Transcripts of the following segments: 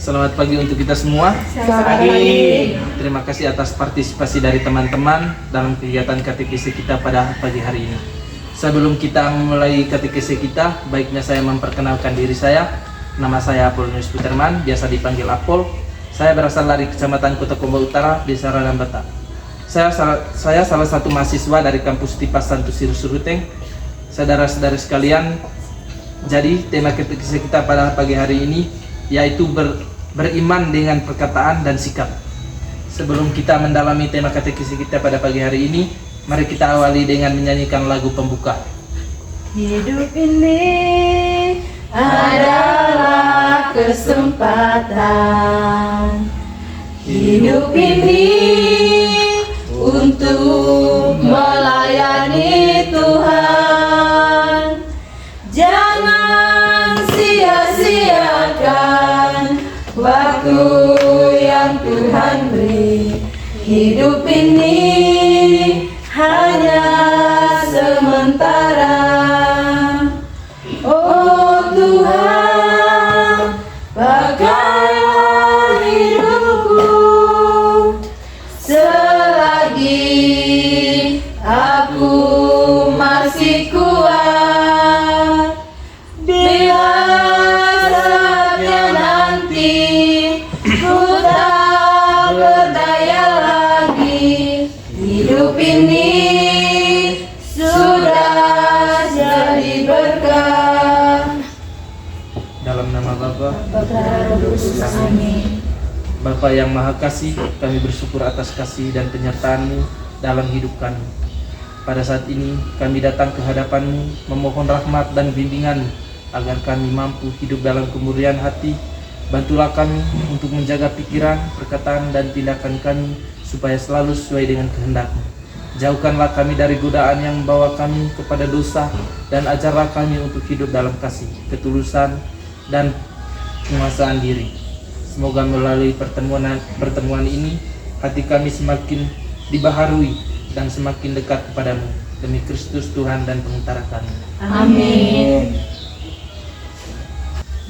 Selamat pagi untuk kita semua. Selamat pagi. Terima kasih atas partisipasi dari teman-teman dalam kegiatan katekesi kita pada pagi hari ini. Sebelum kita memulai katekesi kita, baiknya saya memperkenalkan diri saya. Nama saya Apolonius Puterman, biasa dipanggil Apol. Saya berasal dari Kecamatan Kota Kombo Utara, Desa Radambata. Saya salah satu mahasiswa dari kampus Tipas Santo Sirus Suruteng. Saudara-saudara sekalian, jadi tema katekesi kita pada pagi hari ini yaitu beriman dengan perkataan dan sikap. Sebelum kita mendalami tema katekesi kita pada pagi hari ini, mari kita awali dengan menyanyikan lagu pembuka. Hidup ini adalah kesempatan. Hidup ini untuk melayani Tuhan. Jangan sia-siakan waktu yang Tuhan beri. Hidup ini hanya sementara. Oh Tuhan, pakailah hidupku selagi aku masih kuat. Bila saatnya nanti ku tak berdaya lagi, hidup ini sudah jadi berkah. Dalam nama Bapa, Bapa Amin. Bapa yang Maha Kasih, kami bersyukur atas kasih dan penyertaan-Mu dalam hidup kami. Pada saat ini kami datang ke hadapan-Mu memohon rahmat dan bimbingan agar kami mampu hidup dalam kemurnian hati. Bantulah kami untuk menjaga pikiran, perkataan, dan tindakan kami supaya selalu sesuai dengan kehendak-Mu. Jauhkanlah kami dari godaan yang membawa kami kepada dosa, dan ajarlah kami untuk hidup dalam kasih, ketulusan, dan penguasaan diri. Semoga melalui pertemuan ini hati kami semakin dibaharui dan semakin dekat kepadamu, demi Kristus Tuhan dan pengutara kami. Amin.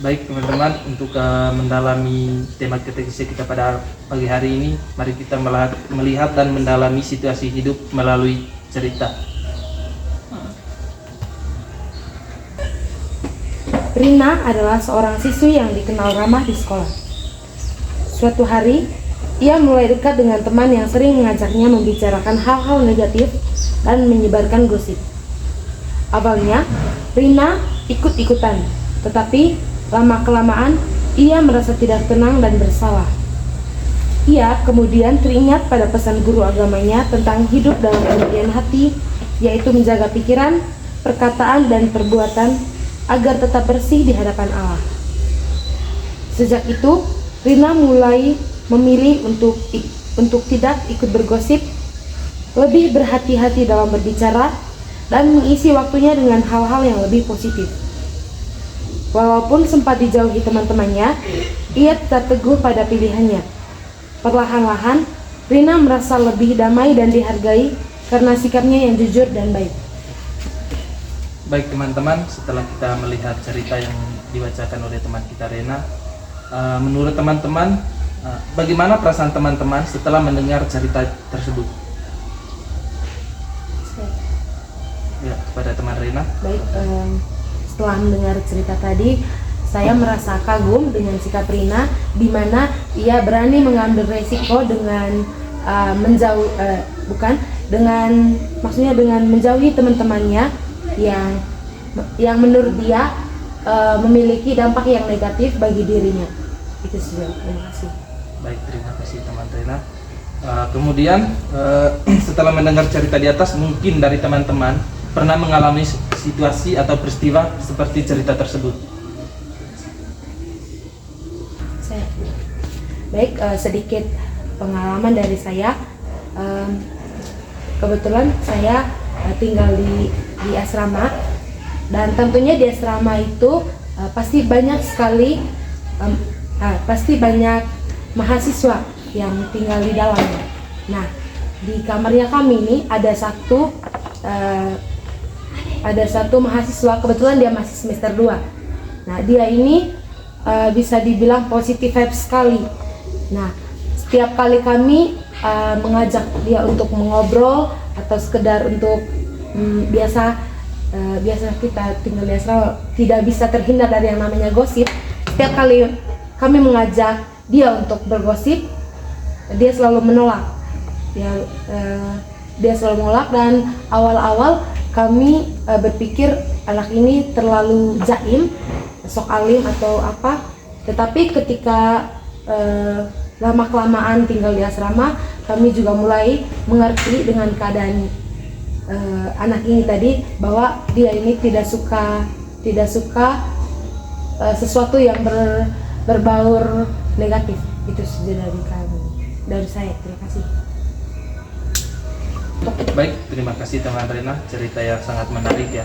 Baik teman-teman, untuk mendalami tema katekesi kita pada pagi hari ini, mari kita melihat dan mendalami situasi hidup melalui cerita. Rina adalah seorang siswi yang dikenal ramah di sekolah. Suatu hari, ia mulai dekat dengan teman yang sering mengajaknya membicarakan hal-hal negatif dan menyebarkan gosip. Awalnya, Rina ikut-ikutan, tetapi lama-kelamaan ia merasa tidak tenang dan bersalah. Ia kemudian teringat pada pesan guru agamanya tentang hidup dalam kemurnian hati, yaitu menjaga pikiran, perkataan, dan perbuatan agar tetap bersih di hadapan Allah. Sejak itu, Rina mulai memilih untuk tidak ikut bergosip, lebih berhati-hati dalam berbicara, dan mengisi waktunya dengan hal-hal yang lebih positif. Walaupun sempat dijauhi teman-temannya, ia tetap teguh pada pilihannya. Perlahan-lahan, Rina merasa lebih damai dan dihargai karena sikapnya yang jujur dan baik. Baik teman-teman, setelah kita melihat cerita yang dibacakan oleh teman kita Rena, menurut teman-teman, bagaimana perasaan teman-teman setelah mendengar cerita tersebut? Ya, kepada teman Rena. Baik, setelah mendengar cerita tadi, saya merasa kagum dengan sikap Rina, di mana ia berani mengambil resiko dengan dengan menjauhi teman-temannya yang menurut dia memiliki dampak yang negatif bagi dirinya. Itu saja. Terima kasih. Baik, terima kasih teman Rena. Kemudian setelah mendengar cerita di atas, mungkin dari teman-teman pernah mengalami situasi atau peristiwa seperti cerita tersebut. Baik, sedikit pengalaman dari saya. Kebetulan saya tinggal di asrama, dan tentunya di asrama itu pasti banyak mahasiswa yang tinggal di dalamnya. Nah, di kamarnya kami ini ada satu mahasiswa, kebetulan dia masih semester 2. Nah, dia ini bisa dibilang positif vibes sekali. Nah, setiap kali kami mengajak dia untuk mengobrol atau sekedar untuk biasa kita tinggal di asrama tidak bisa terhindar dari yang namanya gosip. Setiap kali kami mengajak dia untuk bergosip, dia selalu menolak. Dia selalu menolak, dan awal-awal kami berpikir anak ini terlalu jaim, sok alim atau apa. Tetapi ketika lama-kelamaan tinggal di asrama, kami juga mulai mengerti dengan keadaan anak ini tadi, bahwa dia ini tidak suka sesuatu yang berbaur negatif. Itu saja dari saya. Terima kasih. Baik, terima kasih teman Rena, cerita yang sangat menarik ya.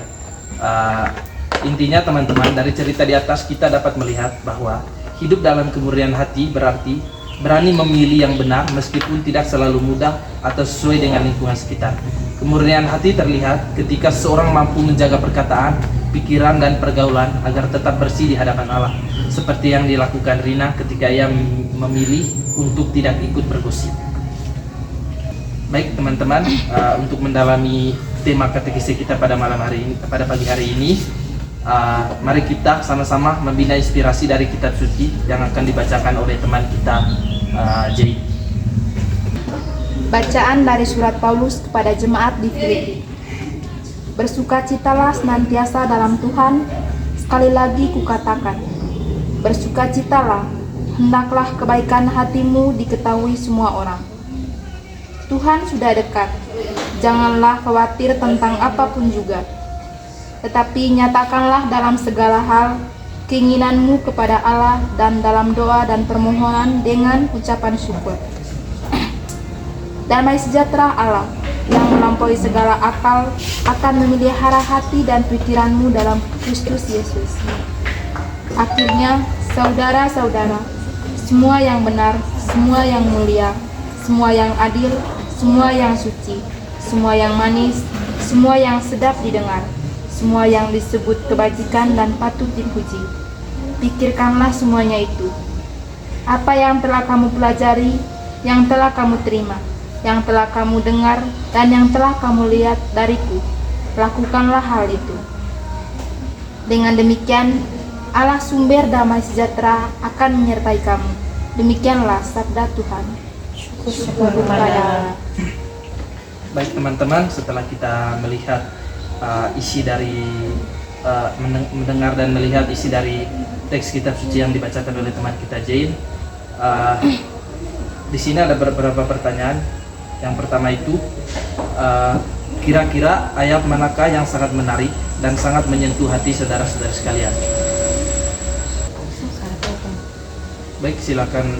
Intinya teman-teman, dari cerita di atas kita dapat melihat bahwa hidup dalam kemurnian hati berarti berani memilih yang benar meskipun tidak selalu mudah atau sesuai dengan lingkungan sekitar. Kemurnian hati terlihat ketika seorang mampu menjaga perkataan, pikiran, dan pergaulan agar tetap bersih di hadapan Allah, seperti yang dilakukan Rina ketika ia memilih untuk tidak ikut bergosip. Baik teman-teman, untuk mendalami tema katekisi kita pada pagi hari ini, mari kita sama-sama membina inspirasi dari kitab suci yang akan dibacakan oleh teman kita, Jay. Bacaan dari surat Paulus kepada jemaat di Filipi. Bersukacitalah senantiasa dalam Tuhan. Sekali lagi kukatakan, bersukacitalah. Hendaklah kebaikan hatimu diketahui semua orang. Tuhan sudah dekat. Janganlah khawatir tentang apapun juga. Tetapi nyatakanlah dalam segala hal keinginanmu kepada Allah, dan dalam doa dan permohonan dengan ucapan syukur. Damai sejahtera Allah yang melampaui segala akal akan memelihara hati dan pikiranmu dalam Kristus Yesus. Akhirnya, saudara-saudara, semua yang benar, semua yang mulia, semua yang adil, semua yang suci, semua yang manis, semua yang sedap didengar, semua yang disebut kebajikan dan patut dipuji, pikirkanlah semuanya itu. Apa yang telah kamu pelajari, yang telah kamu terima, yang telah kamu dengar, dan yang telah kamu lihat dariku, lakukanlah hal itu. Dengan demikian, Allah sumber damai sejahtera akan menyertai kamu. Demikianlah sabda Tuhan. Syukur kepada Allah. Baik teman-teman, setelah kita melihat isi dari mendengar dan melihat isi dari teks kitab suci yang dibacakan oleh teman kita Jane, di sini ada beberapa pertanyaan. Yang pertama itu, kira-kira ayat manakah yang sangat menarik dan sangat menyentuh hati saudara-saudara sekalian? Baik, silakan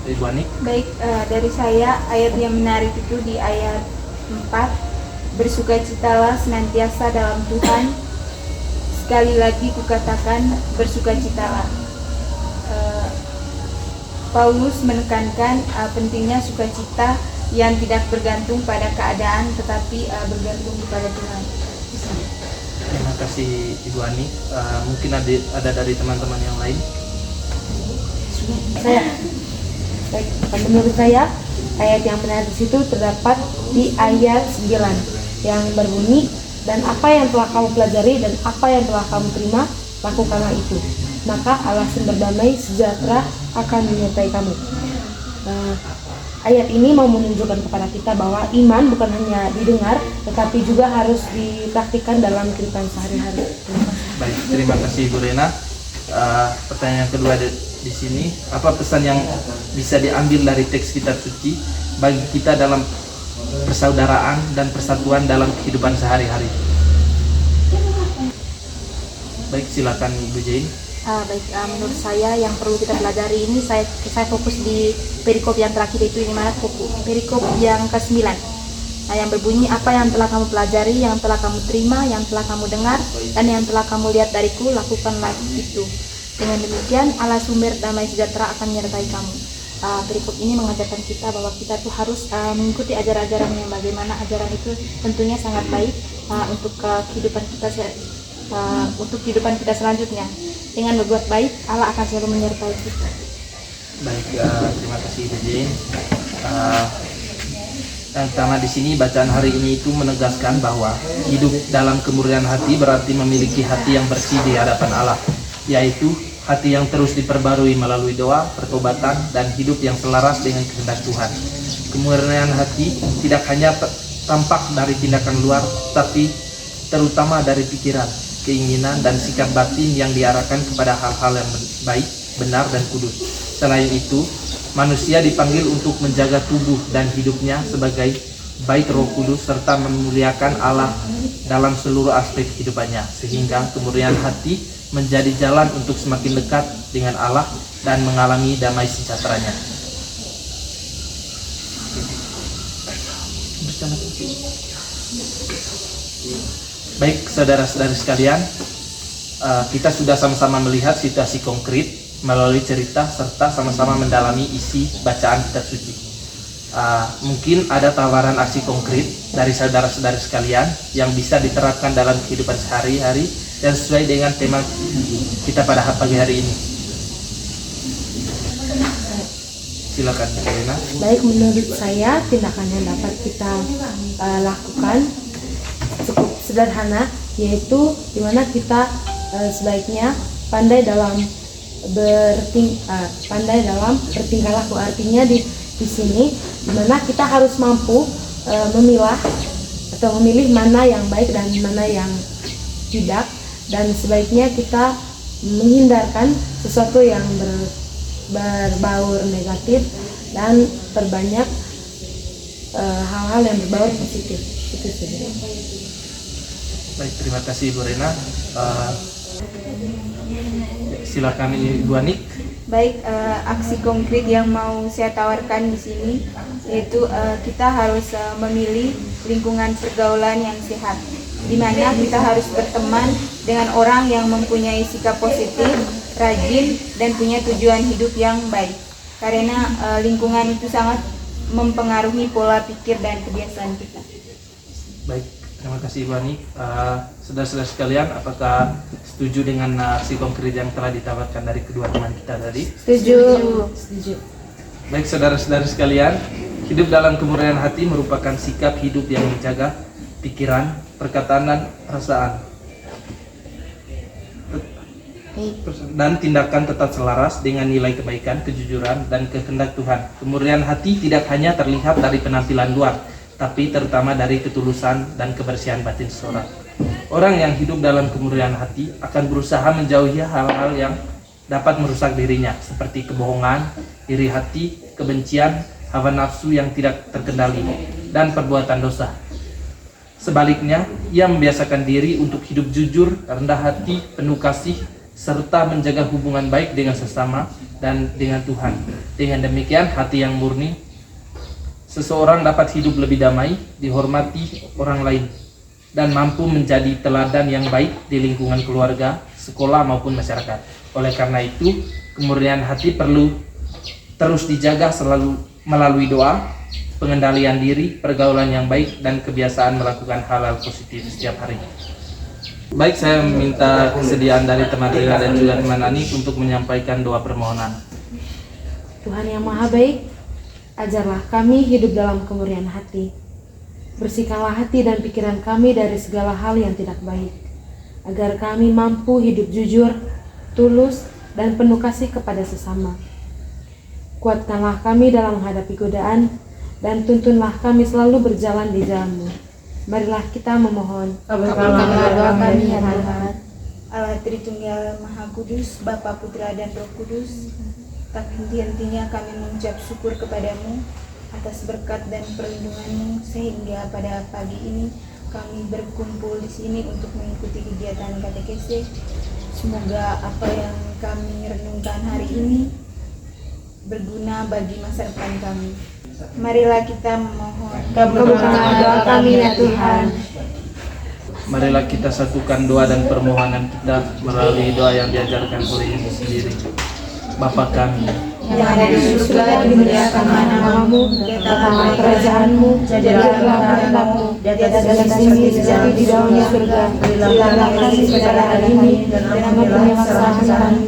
Ibu Ani. Baik, dari saya ayat yang menarik itu di ayat 4. Bersukacitalah senantiasa dalam Tuhan. Sekali lagi kukatakan, bersukacitalah. Paulus menekankan pentingnya sukacita yang tidak bergantung pada keadaan, tetapi bergantung kepada Tuhan. Terima kasih Ibu Ani. Mungkin ada dari teman-teman yang lain. Baik, menurut saya ayat yang menarik di situ terdapat di ayat 9 yang berbunyi, dan apa yang telah kamu pelajari dan apa yang telah kamu terima, lakukanlah itu, maka Allah sumber damai sejahtera akan menyertai kamu. Ayat ini mau menunjukkan kepada kita bahwa iman bukan hanya didengar, tetapi juga harus dipraktikkan dalam kehidupan sehari-hari. Baik, terima kasih Ibu Rena. Pertanyaan kedua di sini, apa pesan yang bisa diambil dari teks kitab suci bagi kita dalam persaudaraan dan persatuan dalam kehidupan sehari-hari? Baik, silakan Ibu Jane. Menurut saya yang perlu kita pelajari ini, saya fokus di perikop yang terakhir, itu ini mana perikop yang ke-9. Yang berbunyi, apa yang telah kamu pelajari, yang telah kamu terima, yang telah kamu dengar, dan yang telah kamu lihat dariku, lakukanlah itu. Dengan demikian Allah sumber damai sejahtera akan menyertai kamu. Perikop ini mengajarkan kita bahwa kita tuh harus mengikuti ajaran-ajaran yang bagaimana ajaran itu tentunya sangat baik untuk kehidupan kita untuk kehidupan kita selanjutnya. Dengan berbuat baik, Allah akan selalu menyertai kita. Baik, terima kasih Dede. Yang pertama di sini bacaan hari ini itu menegaskan bahwa hidup dalam kemurnian hati berarti memiliki hati yang bersih di hadapan Allah, yaitu hati yang terus diperbarui melalui doa, pertobatan, dan hidup yang selaras dengan kehendak Tuhan. Kemurnian hati tidak hanya tampak dari tindakan luar, tapi terutama dari pikiran, keinginan, dan sikap batin yang diarahkan kepada hal-hal yang baik, benar, dan kudus. Selain itu, manusia dipanggil untuk menjaga tubuh dan hidupnya sebagai bait Roh Kudus serta memuliakan Allah dalam seluruh aspek kehidupannya, sehingga kemurnian hati menjadi jalan untuk semakin dekat dengan Allah dan mengalami damai sejahteranya. Baik saudara-saudari sekalian, kita sudah sama-sama melihat situasi konkret melalui cerita serta sama-sama mendalami isi bacaan kitab suci. Mungkin ada tawaran aksi konkret dari saudara-saudari sekalian yang bisa diterapkan dalam kehidupan sehari-hari dan sesuai dengan tema kita pada pagi hari ini. Silakan, Karina. Baik, menurut saya tindakan yang dapat kita lakukan cukup sederhana, yaitu dimana kita sebaiknya pandai dalam bertingkah laku. Artinya di sini dimana kita harus mampu memilah atau memilih mana yang baik dan mana yang tidak, dan sebaiknya kita menghindarkan sesuatu yang berbaur negatif dan perbanyak hal-hal yang berbaur positif. Itu saja. Baik, terima kasih Bu Rena. Silakan Ibu Anik. Baik, aksi konkret yang mau saya tawarkan di sini yaitu kita harus memilih lingkungan pergaulan yang sehat, di mana kita harus berteman dengan orang yang mempunyai sikap positif, rajin, dan punya tujuan hidup yang baik. Karena lingkungan itu sangat mempengaruhi pola pikir dan kebiasaan kita. Baik, terima kasih Ibu Anik. Saudara-saudara sekalian, apakah setuju dengan aksi konkret yang telah ditawarkan dari kedua teman kita tadi? Setuju. Baik saudara-saudara sekalian, hidup dalam kemurnian hati merupakan sikap hidup yang menjaga pikiran, perkataan, dan perasaan, dan tindakan tetap selaras dengan nilai kebaikan, kejujuran, dan kehendak Tuhan. Kemurnian hati tidak hanya terlihat dari penampilan luar, tapi terutama dari ketulusan dan kebersihan batin seseorang. Orang yang hidup dalam kemurnian hati akan berusaha menjauhi hal-hal yang dapat merusak dirinya, seperti kebohongan, iri hati, kebencian, hawa nafsu yang tidak terkendali, dan perbuatan dosa. Sebaliknya, ia membiasakan diri untuk hidup jujur, rendah hati, penuh kasih, serta menjaga hubungan baik dengan sesama dan dengan Tuhan. Dengan demikian, hati yang murni, seseorang dapat hidup lebih damai, dihormati orang lain, dan mampu menjadi teladan yang baik di lingkungan keluarga, sekolah, maupun masyarakat. Oleh karena itu, kemurnian hati perlu terus dijaga selalu melalui doa, pengendalian diri, pergaulan yang baik, dan kebiasaan melakukan hal-hal positif setiap hari. Baik, saya minta kesediaan dari teman Rina dan juga teman Anik untuk menyampaikan doa permohonan. Tuhan yang Maha Baik, ajarlah kami hidup dalam kemurnian hati. Bersihkanlah hati dan pikiran kami dari segala hal yang tidak baik, agar kami mampu hidup jujur, tulus, dan penuh kasih kepada sesama. Kuatkanlah kami dalam menghadapi godaan, dan tuntunlah kami selalu berjalan di jalan-Mu. Marilah kita memohon. Kabulkanlah doa kami ya Tuhan. Allah Tritunggal Maha Kudus, Bapa, Putra, dan Roh Kudus, tak henti-hentinya kami mengucap syukur kepadamu atas berkat dan perlindungan-Mu, sehingga pada pagi ini kami berkumpul di sini untuk mengikuti kegiatan katekese. Semoga apa yang kami renungkan hari ini berguna bagi masa depan kami. Marilah kita memohon. Kabulkanlah doa kami ya Tuhan. Marilah kita satukan doa dan permohonan kita melalui doa yang diajarkan oleh Yesus sendiri. Bapa kami Yang ada di surga, dimuliakanlah namamu, datanglah kerajaan-Mu, jadilah kehendak-Mu di di atas bumi seperti di dalam surga. Berilah kami pada hari ini dan ampunilah kesalahan kami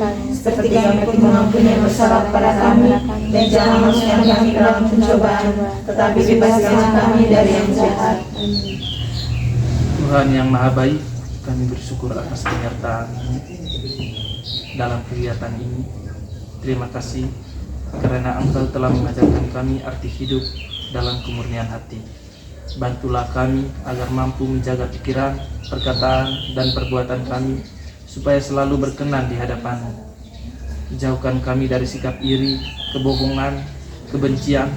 seperti kami pun mengampuni yang bersalah kepada kami, dan jangan masukkan kami ke dalam pencobaan, tetapi bebaskanlah kami dari yang jahat. Tuhan yang Maha Baik, kami bersyukur atas penyertaan-Mu dalam kegiatan ini. Terima kasih karena Engkau telah mengajarkan kami arti hidup dalam kemurnian hati. Bantulah kami agar mampu menjaga pikiran, perkataan, dan perbuatan kami supaya selalu berkenan di hadapan-Mu. Jauhkan kami dari sikap iri, kebohongan, kebencian,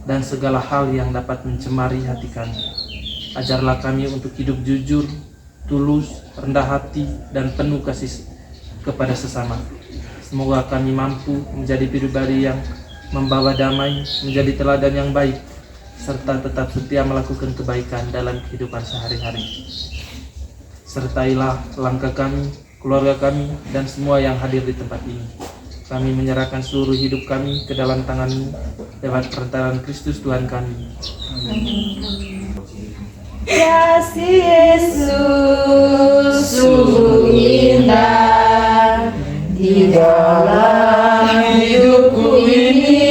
dan segala hal yang dapat mencemari hati kami. Ajarlah kami untuk hidup jujur, tulus, rendah hati, dan penuh kasih kepada sesama. Semoga kami mampu menjadi pribadi yang membawa damai, menjadi teladan yang baik, serta tetap setia melakukan kebaikan dalam kehidupan sehari-hari. Sertailah langkah kami, keluarga kami, dan semua yang hadir di tempat ini. Kami menyerahkan seluruh hidup kami ke dalam tangan-Mu lewat perantaraan Kristus Tuhan kami. Kasih Yesus sungguh indah di dalam hidupku ini,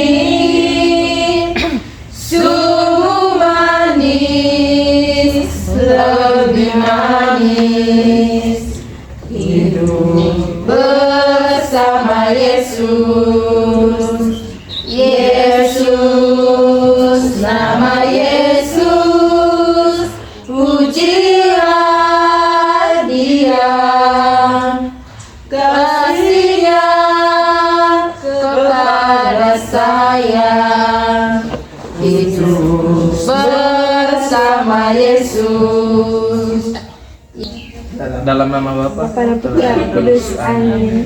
sungguh manis, lebih manis hidup bersama Yesus. Yesus, nama Yesus, pujilah Dia, kasih-Nya kepada saya. Hidup bersama Yesus. Dalam nama Bapa Bapa dan Putra dan Kudus. Amin.